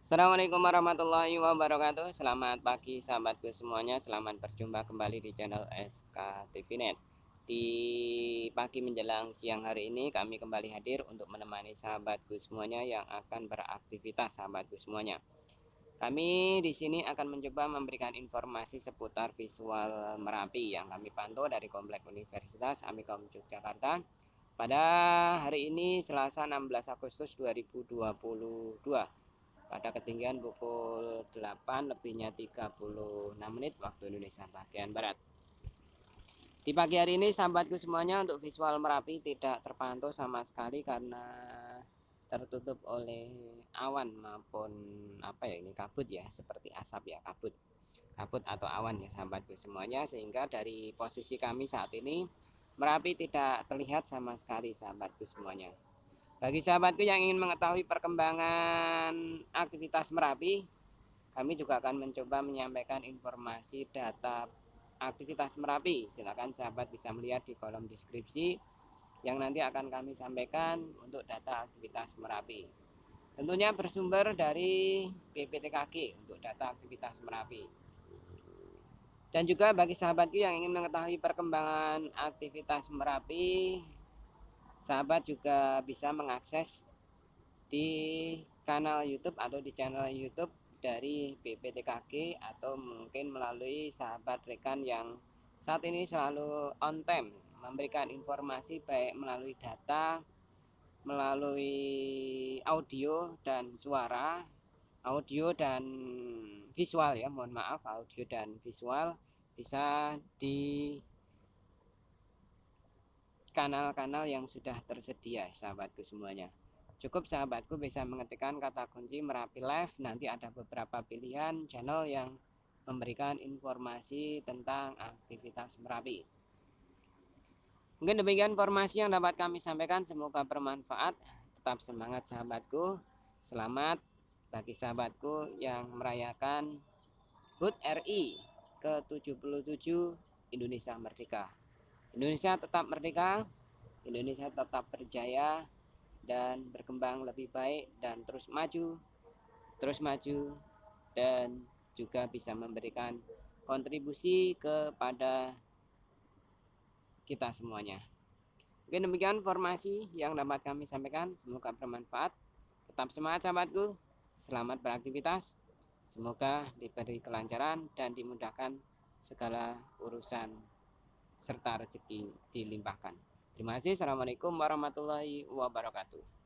Assalamualaikum warahmatullahi wabarakatuh. Selamat pagi sahabatku semuanya. Selamat berjumpa kembali di channel SK TV Net. Di pagi menjelang siang hari ini kami kembali hadir untuk menemani sahabatku semuanya yang akan beraktivitas sahabatku semuanya. Kami di sini akan mencoba memberikan informasi seputar visual Merapi yang kami pantau dari Komplek Universitas Amikom Yogyakarta pada hari ini Selasa 16 Agustus 2022 pada ketinggian pukul 8 lebihnya 36 menit waktu Indonesia bagian Barat. Di pagi hari ini sahabatku semuanya, untuk visual Merapi tidak terpantau sama sekali karena tertutup oleh awan maupun kabut ya, seperti asap ya, kabut atau awan ya sahabatku semuanya, sehingga dari posisi kami saat ini Merapi tidak terlihat sama sekali sahabatku semuanya. Bagi sahabatku yang ingin mengetahui perkembangan aktivitas Merapi, kami juga akan mencoba menyampaikan informasi data aktivitas Merapi. Silakan sahabat bisa melihat di kolom deskripsi yang nanti akan kami sampaikan untuk data aktivitas Merapi. Tentunya bersumber dari BPTKG untuk data aktivitas Merapi. Dan juga bagi sahabatku yang ingin mengetahui perkembangan aktivitas Merapi, sahabat juga bisa mengakses di kanal YouTube atau di channel YouTube dari BPTKG, atau mungkin melalui sahabat rekan yang saat ini selalu on time memberikan informasi baik melalui data, melalui audio dan suara, audio dan visual ya, mohon maaf, audio dan visual bisa di kanal-kanal yang sudah tersedia sahabatku semuanya. Cukup sahabatku bisa mengetikkan kata kunci Merapi Live, nanti ada beberapa pilihan channel yang memberikan informasi tentang aktivitas Merapi. Mungkin demikian informasi yang dapat kami sampaikan, semoga bermanfaat. Tetap semangat sahabatku. Selamat bagi sahabatku yang merayakan HUT RI ke-77, Indonesia Merdeka. Indonesia tetap merdeka, Indonesia tetap berjaya dan berkembang lebih baik, dan terus maju dan juga bisa memberikan kontribusi kepada kita semuanya. Mungkin demikian informasi yang dapat kami sampaikan, semoga bermanfaat. Tetap semangat sahabatku, selamat beraktivitas, semoga diberi kelancaran dan dimudahkan segala urusan serta rezeki dilimpahkan. Terima kasih. Assalamualaikum warahmatullahi wabarakatuh.